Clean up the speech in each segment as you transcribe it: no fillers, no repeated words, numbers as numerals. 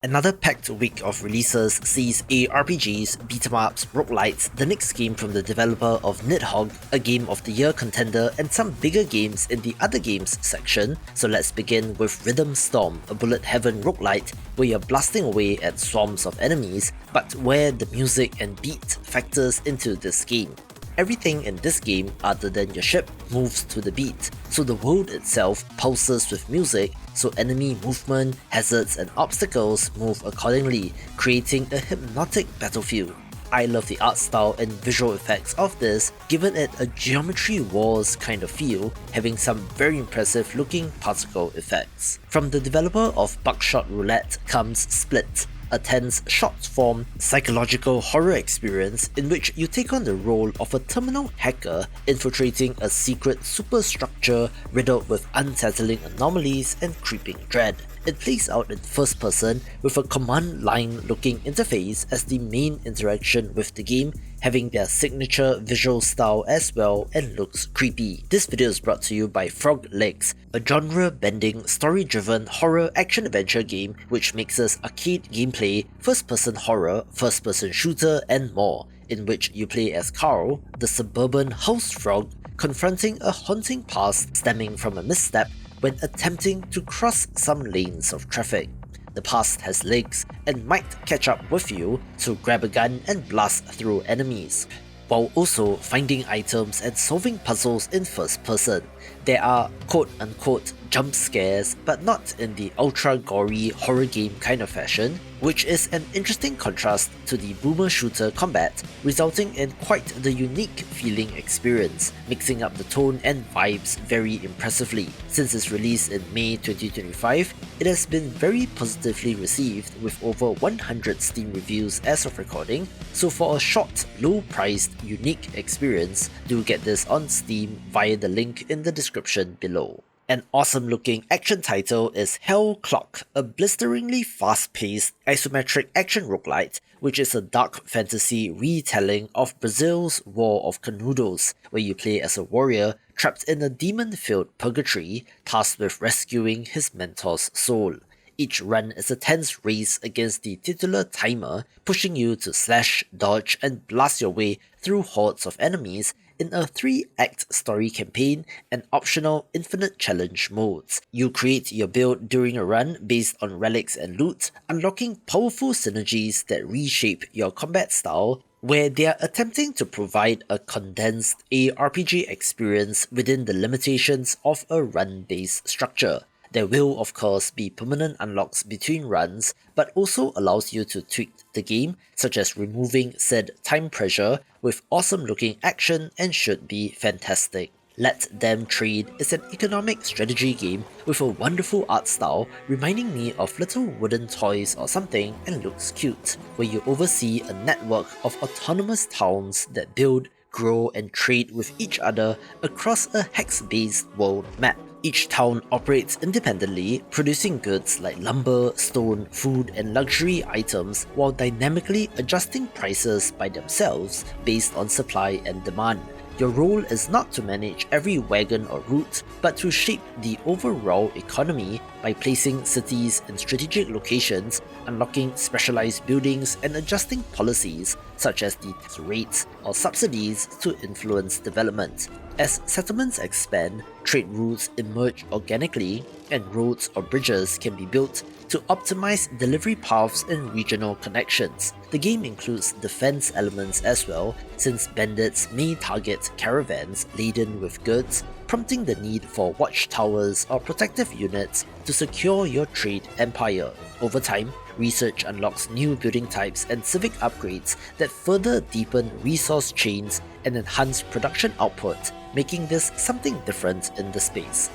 Another packed week of releases sees ARPGs, beat-em-ups, roguelites, the next game from the developer of Nidhogg, a Game of the Year contender, and some bigger games in the other games section. So let's begin with Rhythm Storm, a bullet heaven roguelite where you're blasting away at swarms of enemies, but where the music and beat factors into this game. Everything in this game, other than your ship, moves to the beat, so the world itself pulses with music, so enemy movement, hazards and obstacles move accordingly, creating a hypnotic battlefield. I love the art style and visual effects of this, giving it a Geometry Wars kind of feel, having some very impressive looking particle effects. From the developer of Buckshot Roulette comes S.p.l.i.t, a tense, short-form, psychological horror experience in which you take on the role of a terminal hacker infiltrating a secret superstructure riddled with unsettling anomalies and creeping dread. It plays out in first person with a command line looking interface as the main interaction with the game, having their signature visual style as well and looks creepy. This video is brought to you by Frog Legs, a genre-bending, story-driven horror action-adventure game which mixes arcade gameplay, first-person horror, first-person shooter and more, in which you play as Carl, the suburban house frog, confronting a haunting past stemming from a misstep when attempting to cross some lanes of traffic. The past has legs and might catch up with you, so grab a gun and blast through enemies, while also finding items and solving puzzles in first person. There are quote-unquote jump scares, but not in the ultra-gory horror game kind of fashion, which is an interesting contrast to the boomer shooter combat, resulting in quite the unique feeling experience, mixing up the tone and vibes very impressively. Since its release in May 2025, it has been very positively received with over 100 Steam reviews as of recording, so for a short, low-priced, unique experience, do get this on Steam via the link in the description below. An awesome-looking action title is Hell Clock, a blisteringly fast-paced, isometric action roguelite, which is a dark fantasy retelling of Brazil's War of Canudos, where you play as a warrior trapped in a demon-filled purgatory, tasked with rescuing his mentor's soul. Each run is a tense race against the titular timer, pushing you to slash, dodge, and blast your way through hordes of enemies in a 3-act story campaign and optional infinite challenge modes. You create your build during a run based on relics and loot, unlocking powerful synergies that reshape your combat style, where they are attempting to provide a condensed ARPG experience within the limitations of a run-based structure. There will of course be permanent unlocks between runs, but also allows you to tweak the game, such as removing said time pressure with awesome looking action and should be fantastic. Let Them Trade is an economic strategy game with a wonderful art style reminding me of little wooden toys or something and looks cute, where you oversee a network of autonomous towns that build, grow and trade with each other across a hex-based world map. Each town operates independently, producing goods like lumber, stone, food, and luxury items while dynamically adjusting prices by themselves based on supply and demand. Your role is not to manage every wagon or route, but to shape the overall economy by placing cities in strategic locations, unlocking specialized buildings, and adjusting policies such as the tax rates or subsidies to influence development. As settlements expand, trade routes emerge organically, and roads or bridges can be built to optimize delivery paths and regional connections. The game includes defense elements as well, since bandits may target caravans laden with goods, prompting the need for watchtowers or protective units to secure your trade empire. Over time, research unlocks new building types and civic upgrades that further deepen resource chains and enhance production output, making this something different in the space.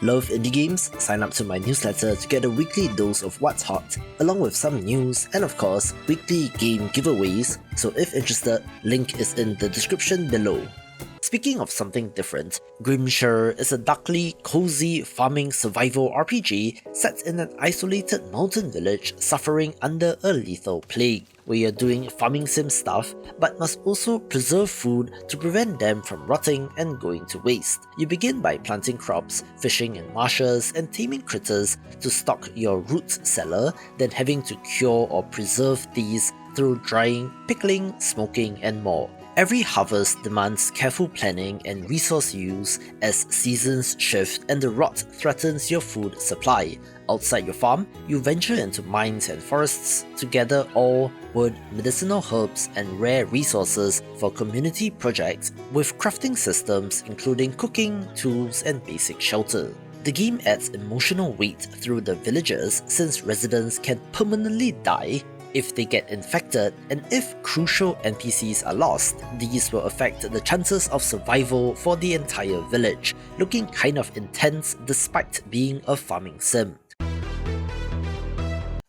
Love indie games? Sign up to my newsletter to get a weekly dose of what's hot, along with some news and of course, weekly game giveaways, so if interested, link is in the description below. Speaking of something different, Grimshire is a darkly, cozy farming survival RPG set in an isolated mountain village suffering under a lethal plague. where you're doing farming sim stuff, but must also preserve food to prevent them from rotting and going to waste. You begin by planting crops, fishing in marshes, and taming critters to stock your root cellar, then having to cure or preserve these through drying, pickling, smoking, and more. Every harvest demands careful planning and resource use as seasons shift and the rot threatens your food supply. Outside your farm, you venture into mines and forests to gather ore, wood, medicinal herbs, and rare resources for community projects with crafting systems including cooking, tools, and basic shelter. The game adds emotional weight through the villagers since residents can permanently die if they get infected, and if crucial NPCs are lost, these will affect the chances of survival for the entire village, looking kind of intense despite being a farming sim.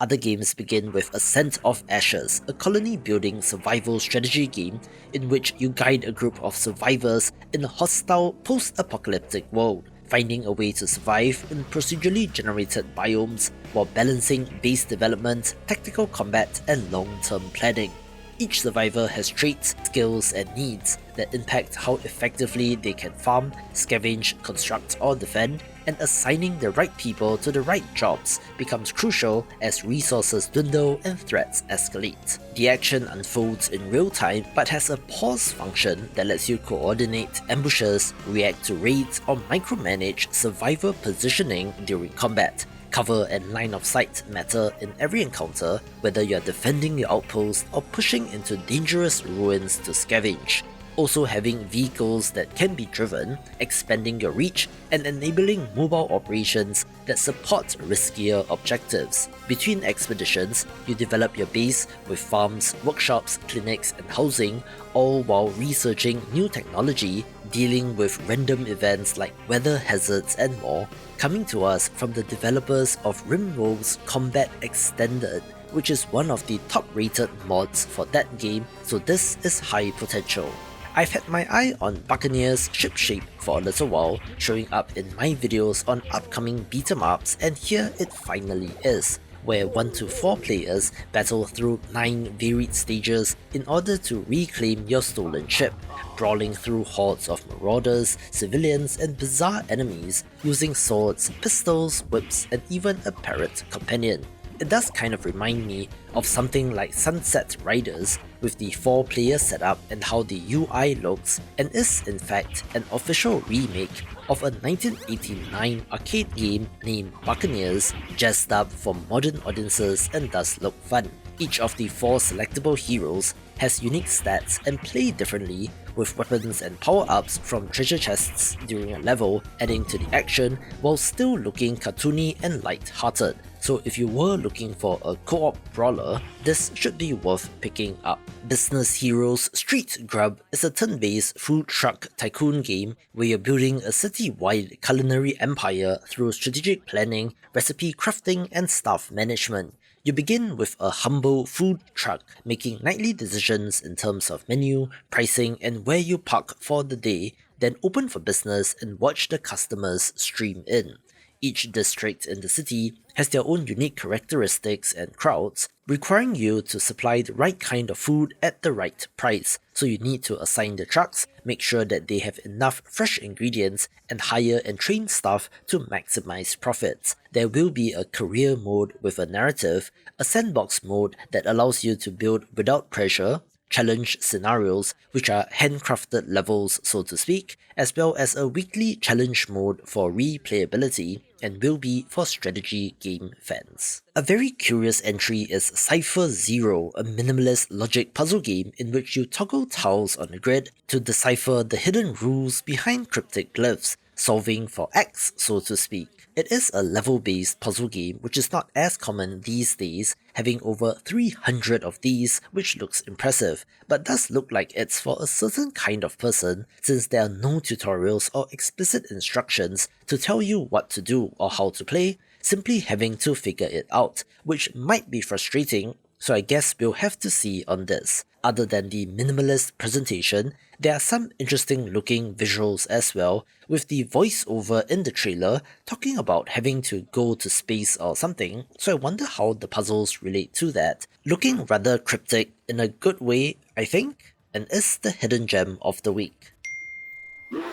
Other games begin with Ascent of Ashes, a colony building survival strategy game in which you guide a group of survivors in a hostile post-apocalyptic world, finding a way to survive in procedurally generated biomes while balancing base development, tactical combat, and long-term planning. Each survivor has traits, skills, and needs that impact how effectively they can farm, scavenge, construct, or defend, and assigning the right people to the right jobs becomes crucial as resources dwindle and threats escalate. The action unfolds in real time but has a pause function that lets you coordinate ambushes, react to raids, or micromanage survivor positioning during combat. Cover and line of sight matter in every encounter, whether you're defending your outpost or pushing into dangerous ruins to scavenge. Also having vehicles that can be driven, expanding your reach, and enabling mobile operations that support riskier objectives. Between expeditions, you develop your base with farms, workshops, clinics, and housing, all while researching new technology, dealing with random events like weather hazards and more, coming to us from the developers of Rimworld's Combat Extended, which is one of the top-rated mods for that game, so this is high potential. I've had my eye on Buccaneers Shipshape for a little while, showing up in my videos on upcoming beat-em-ups, and here it finally is, where 1 to 4 players battle through 9 varied stages in order to reclaim your stolen ship, brawling through hordes of marauders, civilians, and bizarre enemies using swords, pistols, whips, and even a parrot companion. It does kind of remind me of something like Sunset Riders with the 4-player setup and how the UI looks, and is in fact an official remake of a 1989 arcade game named Buccaneers, jazzed up for modern audiences and does look fun. Each of the 4 selectable heroes has unique stats and play differently, with weapons and power-ups from treasure chests during a level adding to the action while still looking cartoony and light-hearted. So if you were looking for a co-op brawler, this should be worth picking up. Business Heroes Street Grub is a turn-based food truck tycoon game where you're building a city-wide culinary empire through strategic planning, recipe crafting, and staff management. You begin with a humble food truck, making nightly decisions in terms of menu, pricing, and where you park for the day, then open for business and watch the customers stream in. Each district in the city has their own unique characteristics and crowds, requiring you to supply the right kind of food at the right price, so you need to assign the trucks, make sure that they have enough fresh ingredients, and hire and train staff to maximize profits. There will be a career mode with a narrative, a sandbox mode that allows you to build without pressure, challenge scenarios, which are handcrafted levels so to speak, as well as a weekly challenge mode for replayability, and will be for strategy game fans. A very curious entry is Cypher Zero, a minimalist logic puzzle game in which you toggle tiles on a grid to decipher the hidden rules behind cryptic glyphs, solving for X so to speak. It is a level-based puzzle game which is not as common these days, having over 300 of these, which looks impressive, but does look like it's for a certain kind of person since there are no tutorials or explicit instructions to tell you what to do or how to play, simply having to figure it out, which might be frustrating, so I guess we'll have to see on this. other than the minimalist presentation, there are some interesting looking visuals as well, with the voiceover in the trailer talking about having to go to space or something, so I wonder how the puzzles relate to that. Looking rather cryptic in a good way, I think, and is the hidden gem of the week.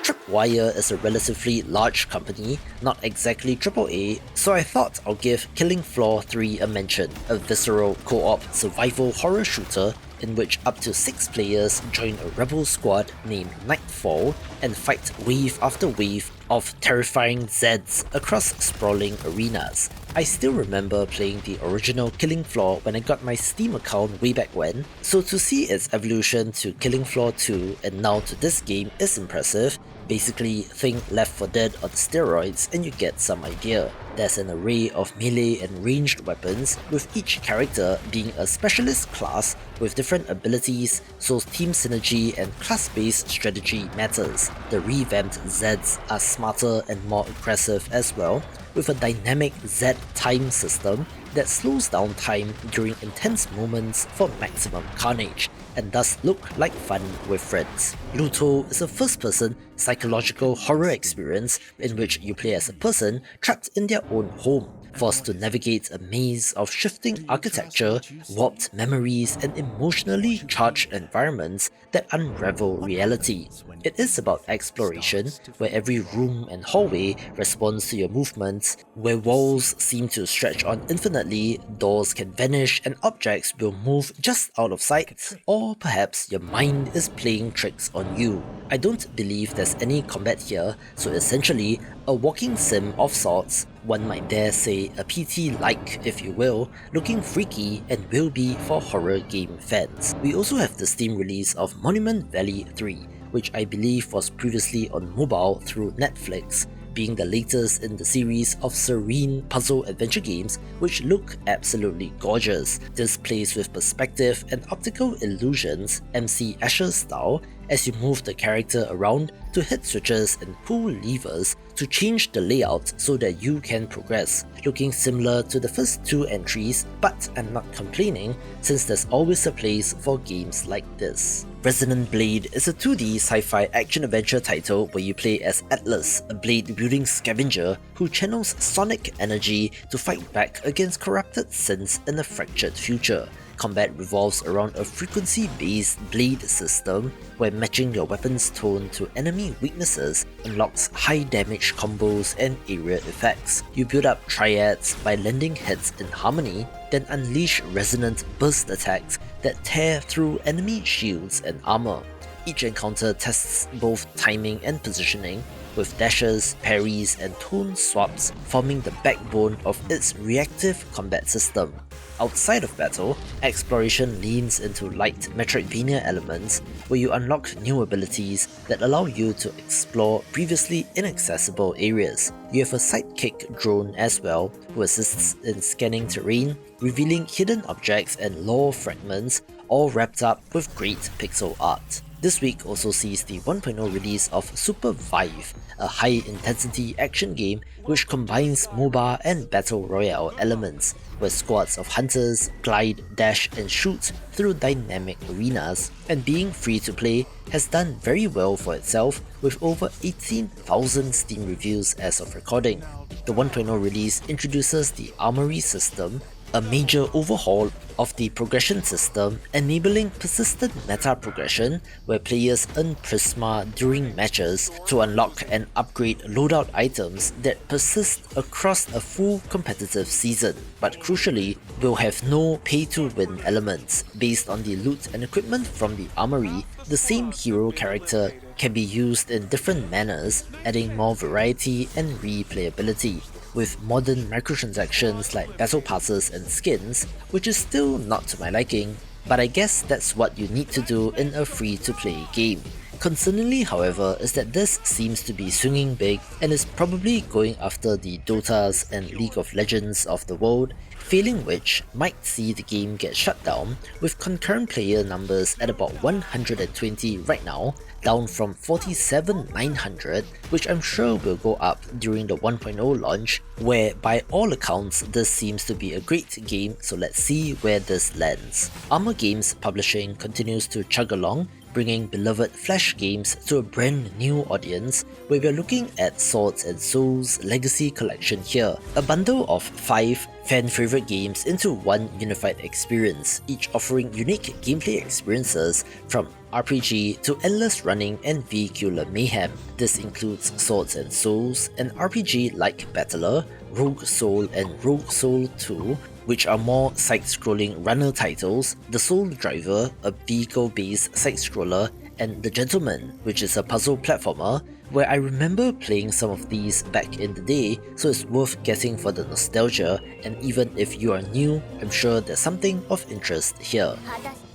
Tripwire is a relatively large company, not exactly AAA, so I thought I'll give Killing Floor 3 a mention, a visceral co-op survival horror shooter in which up to 6 players join a rebel squad named Nightfall and fight wave after wave of terrifying Zeds across sprawling arenas. I still remember playing the original Killing Floor when I got my Steam account way back when, so to see its evolution to Killing Floor 2 and now to this game is impressive. Basically, think Left 4 Dead on steroids and you get some idea. There's an array of melee and ranged weapons, with each character being a specialist class with different abilities, so team synergy and class-based strategy matters. The revamped Zeds are smarter and more aggressive as well, with a dynamic Z time system that slows down time during intense moments for maximum carnage, and thus look like fun with friends. Luto is a first-person psychological horror experience in which you play as a person trapped in their own home, forced to navigate a maze of shifting architecture, warped memories, and emotionally charged environments that unravel reality. It is about exploration, where every room and hallway responds to your movements, where walls seem to stretch on infinitely, doors can vanish, and objects will move just out of sight, or perhaps your mind is playing tricks on you. I don't believe there's any combat here, so essentially, a walking sim of sorts, one might dare say a PT-like if you will, looking freaky and will be for horror game fans. We also have the Steam release of Monument Valley 3, which I believe was previously on mobile through Netflix, being the latest in the series of serene puzzle adventure games which look absolutely gorgeous. This plays with perspective and optical illusions, MC Ashes style, as you move the character around to hit switches and pull levers to change the layout so that you can progress, looking similar to the first 2 entries, but I'm not complaining since there's always a place for games like this. Resonant Blade is a 2D sci-fi action-adventure title where you play as Atlas, a blade-wielding scavenger who channels sonic energy to fight back against corrupted synths in a fractured future. Combat revolves around a frequency-based blade system where matching your weapon's tone to enemy weaknesses unlocks high damage combos and area effects. You build up triads by landing hits in harmony, then unleash resonant burst attacks that tear through enemy shields and armor. Each encounter tests both timing and positioning, with dashes, parries, and tone swaps forming the backbone of its reactive combat system. Outside of battle, exploration leans into light Metroidvania elements where you unlock new abilities that allow you to explore previously inaccessible areas. You have a sidekick drone as well, who assists in scanning terrain, revealing hidden objects and lore fragments, all wrapped up with great pixel art. This week also sees the 1.0 release of SUPERVIVE, a high-intensity action game which combines MOBA and Battle Royale elements, where squads of hunters glide, dash and shoot through dynamic arenas, and being free to play has done very well for itself with over 18,000 Steam reviews as of recording. The 1.0 release introduces the Armory system, a major overhaul of the progression system, enabling persistent meta progression where players earn Prisma during matches to unlock and upgrade loadout items that persist across a full competitive season, but crucially will have no pay-to-win elements. Based on the loot and equipment from the armory, the same hero character can be used in different manners, adding more variety and replayability, with modern microtransactions like battle passes and skins, which is still not to my liking, but I guess that's what you need to do in a free-to-play game. Concerningly, however, is that this seems to be swinging big and is probably going after the Dotas and League of Legends of the world, failing which might see the game get shut down, with concurrent player numbers at about 120 right now, down from 47,900, which I'm sure will go up during the 1.0 launch, where by all accounts this seems to be a great game, so let's see where this lands. Armour Games Publishing continues to chug along, bringing beloved Flash games to a brand new audience, where we're looking at Swords and Souls Legacy Collection here, a bundle of 5 fan favorite games into one unified experience, each offering unique gameplay experiences from RPG to endless running and vehicular mayhem. This includes Swords and Souls, an RPG like Battler, Rogue Soul and Rogue Soul 2, which are more side-scrolling runner titles, The Soul Driver, a vehicle-based side-scroller, and The Gentleman, which is a puzzle platformer, where I remember playing some of these back in the day, so it's worth getting for the nostalgia, and even if you are new, I'm sure there's something of interest here.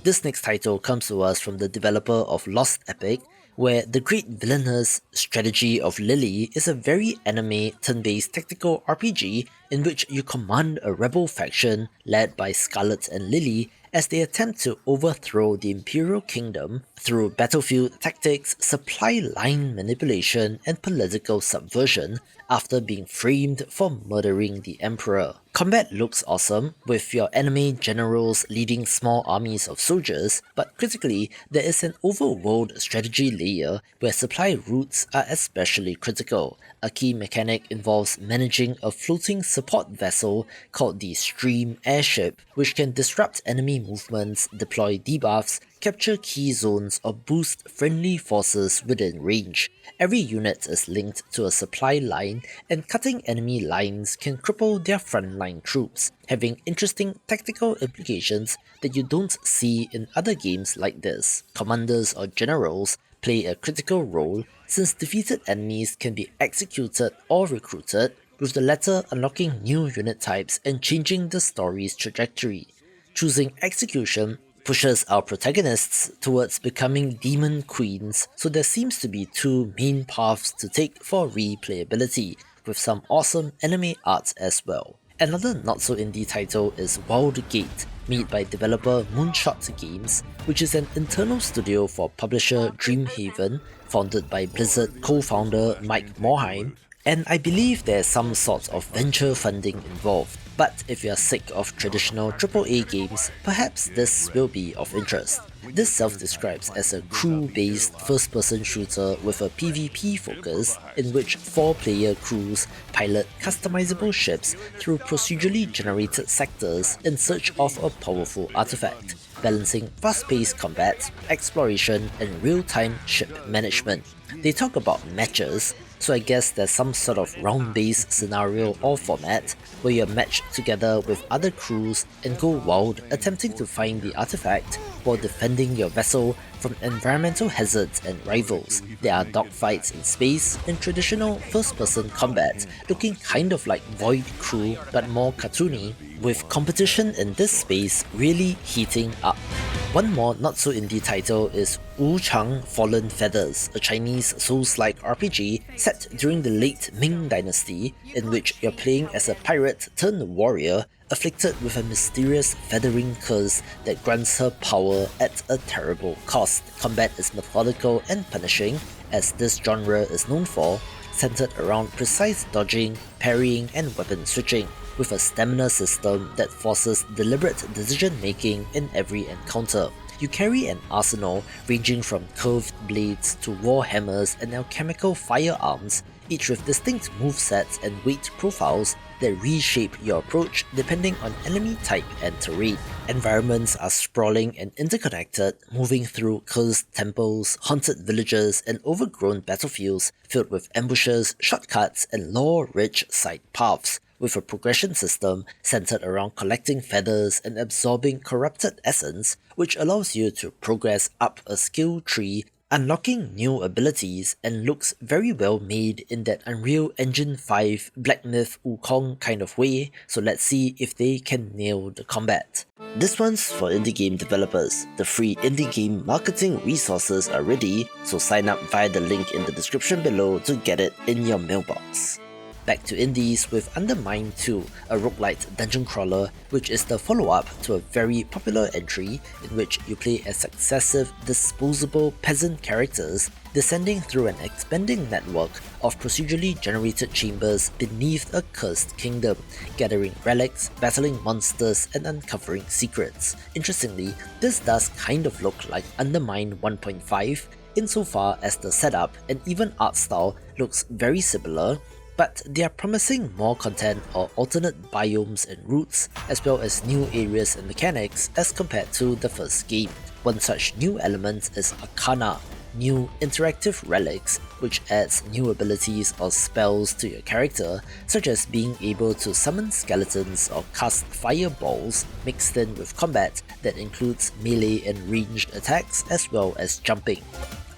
This next title comes to us from the developer of Lost Epic, where the great Villainess strategy of Lily is a very anime turn-based tactical RPG in which you command a rebel faction led by Scarlet and Lily as they attempt to overthrow the Imperial Kingdom through battlefield tactics, supply line manipulation, and political subversion after being framed for murdering the Emperor. Combat looks awesome, with your enemy generals leading small armies of soldiers, but critically, there is an overworld strategy layer where supply routes are especially critical. A key mechanic involves managing a floating support vessel called the Stream Airship, which can disrupt enemy movements, deploy debuffs, capture key zones, or boost friendly forces within range. Every unit is linked to a supply line, and cutting enemy lines can cripple their frontline troops, having interesting tactical implications that you don't see in other games like this. Commanders or generals play a critical role since defeated enemies can be executed or recruited, with the latter unlocking new unit types and changing the story's trajectory. Choosing execution pushes our protagonists towards becoming demon queens, so there seems to be 2 main paths to take for replayability, with some awesome anime art as well. Another not-so-indie title is Wildgate, made by developer Moonshot Games, which is an internal studio for publisher Dreamhaven, founded by Blizzard co-founder Mike Morhaime, and I believe there's some sort of venture funding involved. But if you're sick of traditional AAA games, perhaps this will be of interest. This self-describes as a crew-based first-person shooter with a PvP focus, in which 4-player crews pilot customizable ships through procedurally generated sectors in search of a powerful artifact, balancing fast-paced combat, exploration, and real-time ship management. They talk about matches, so I guess there's some sort of round-based scenario or format where you're matched together with other crews and go wild attempting to find the artifact while defending your vessel from environmental hazards and rivals. There are dogfights in space and traditional first-person combat, looking kind of like Void Crew but more cartoony, with competition in this space really heating up. One more not-so-indie title is WUCHANG Fallen Feathers, a Chinese Souls-like RPG set during the late Ming Dynasty, in which you're playing as a pirate-turned-warrior afflicted with a mysterious feathering curse that grants her power at a terrible cost. Combat is methodical and punishing, as this genre is known for, centered around precise dodging, parrying, and weapon switching, with a stamina system that forces deliberate decision-making in every encounter. You carry an arsenal ranging from curved blades to war hammers and alchemical firearms, each with distinct movesets and weight profiles that reshape your approach depending on enemy type and terrain. Environments are sprawling and interconnected, moving through cursed temples, haunted villages, and overgrown battlefields filled with ambushes, shortcuts, and lore-rich side paths, with a progression system centered around collecting feathers and absorbing corrupted essence, which allows you to progress up a skill tree unlocking new abilities and looks very well made in that Unreal Engine 5 Black Myth Wukong kind of way, so let's see if they can nail the combat. This one's for indie game developers. The free indie game marketing resources are ready, so sign up via the link in the description below to get it in your mailbox. Back to indies with Undermine 2, a roguelite dungeon crawler, which is the follow-up to a very popular entry in which you play as successive disposable peasant characters descending through an expanding network of procedurally generated chambers beneath a cursed kingdom, gathering relics, battling monsters, and uncovering secrets. Interestingly, this does kind of look like Undermine 1.5 insofar as the setup and even art style looks very similar, but they are promising more content or alternate biomes and routes, as well as new areas and mechanics as compared to the first game. One such new element is Arcana, new interactive relics, which adds new abilities or spells to your character, such as being able to summon skeletons or cast fireballs mixed in with combat that includes melee and ranged attacks as well as jumping.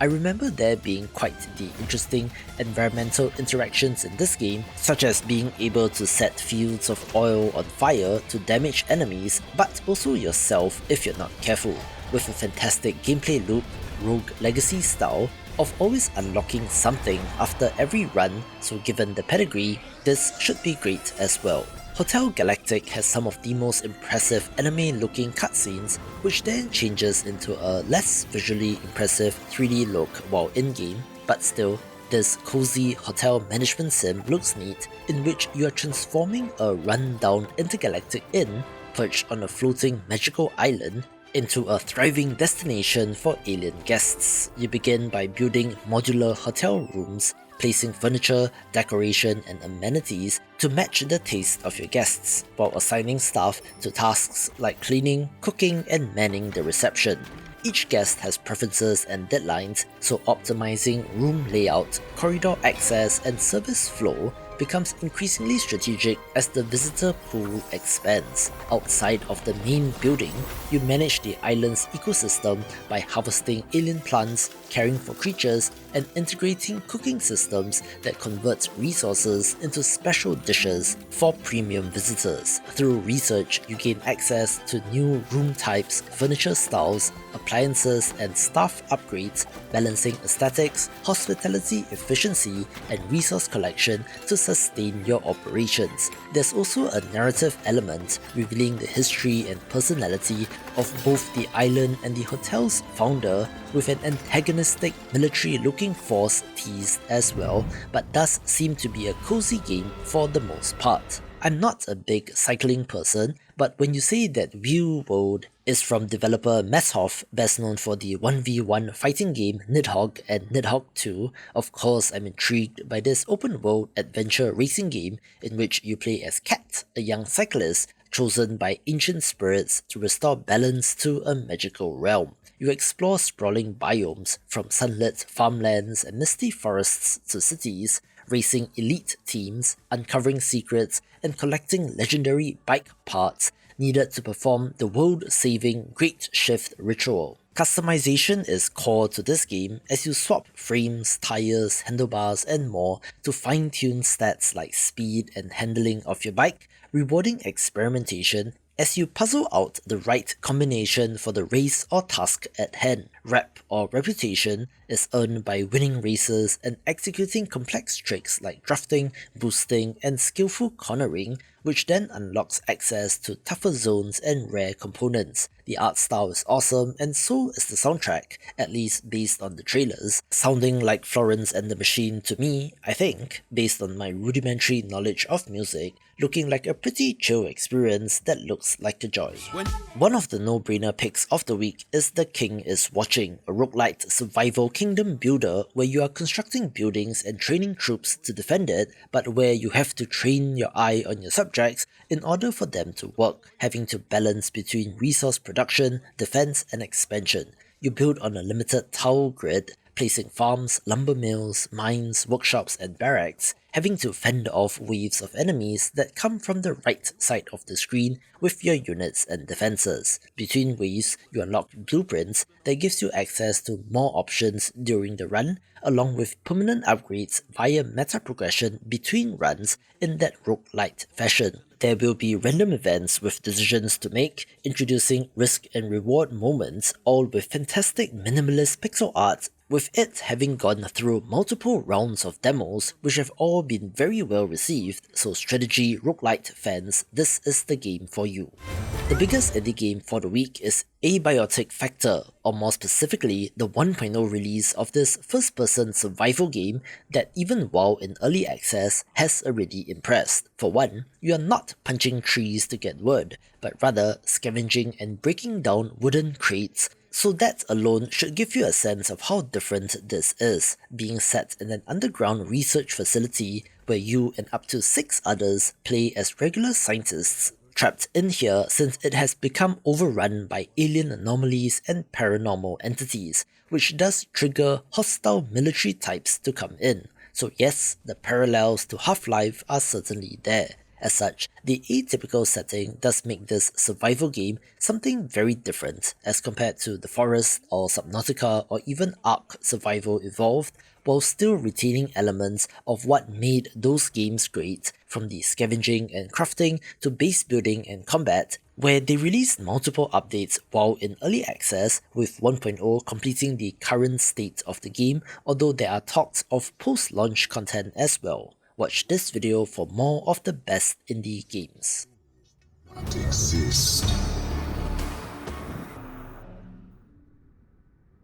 I remember there being quite the interesting environmental interactions in this game, such as being able to set fields of oil on fire to damage enemies, but also yourself if you're not careful, with a fantastic gameplay loop, rogue legacy style, of always unlocking something after every run, so given the pedigree, this should be great as well. Hotel Galactic has some of the most impressive anime-looking cutscenes, which then changes into a less visually impressive 3D look while in-game, but still, this cozy hotel management sim looks neat, in which you are transforming a run-down intergalactic inn, perched on a floating magical island, into a thriving destination for alien guests. You begin by building modular hotel rooms, placing furniture, decoration, and amenities to match the taste of your guests, while assigning staff to tasks like cleaning, cooking, and manning the reception. Each guest has preferences and deadlines, so optimizing room layout, corridor access, and service flow becomes increasingly strategic as the visitor pool expands. Outside of the main building, you manage the island's ecosystem by harvesting alien plants, caring for creatures, and integrating cooking systems that convert resources into special dishes for premium visitors. Through research, you gain access to new room types, furniture styles, appliances, and staff upgrades, balancing aesthetics, hospitality efficiency, and resource collection to sustain your operations. There's also a narrative element revealing the history and personality of both the island and the hotel's founder, with an antagonistic military-looking force teased as well, but does seem to be a cozy game for the most part. I'm not a big cycling person, but when you say that View World is from developer Messhoff, best known for the 1v1 fighting game Nidhogg and Nidhogg 2, of course I'm intrigued by this open-world adventure racing game in which you play as Cat, a young cyclist chosen by ancient spirits to restore balance to a magical realm. You explore sprawling biomes, from sunlit farmlands and misty forests to cities, racing elite teams, uncovering secrets, and collecting legendary bike parts needed to perform the world-saving Great Shift ritual. Customization is core to this game as you swap frames, tires, handlebars, and more to fine-tune stats like speed and handling of your bike, rewarding experimentation as you puzzle out the right combination for the race or task at hand. Rep or reputation is earned by winning races and executing complex tricks like drafting, boosting, and skillful cornering, which then unlocks access to tougher zones and rare components. The art style is awesome, and so is the soundtrack, at least based on the trailers, sounding like Florence and the Machine to me, I think, based on my rudimentary knowledge of music, looking like a pretty chill experience that looks like a joy. One of the no-brainer picks of the week is The King is Watching, a roguelite survival kingdom builder where you are constructing buildings and training troops to defend it, but where you have to train your eye on your subjects in order for them to work, having to balance between resource production, defense, and expansion. You build on a limited tile grid, placing farms, lumber mills, mines, workshops, and barracks, having to fend off waves of enemies that come from the right side of the screen with your units and defenses. Between waves, you unlock blueprints that gives you access to more options during the run, along with permanent upgrades via meta progression between runs in that roguelite fashion. There will be random events with decisions to make, introducing risk and reward moments, all with fantastic minimalist pixel art, with it having gone through multiple rounds of demos which have all been very well received, so strategy roguelite fans, this is the game for you. The biggest indie game for the week is Abiotic Factor, or more specifically the 1.0 release of this first-person survival game that even while in early access has already impressed. For one, you are not punching trees to get wood, but rather scavenging and breaking down wooden crates, so that alone should give you a sense of how different this is, being set in an underground research facility where you and up to 6 others play as regular scientists trapped in here since it has become overrun by alien anomalies and paranormal entities, which does trigger hostile military types to come in. So yes, the parallels to Half-Life are certainly there. As such, the atypical setting does make this survival game something very different as compared to The Forest or Subnautica or even Ark Survival Evolved, while still retaining elements of what made those games great, from the scavenging and crafting to base building and combat, where they released multiple updates while in early access, with 1.0 completing the current state of the game, although there are talks of post-launch content as well. Watch this video for more of the best indie games. Exist.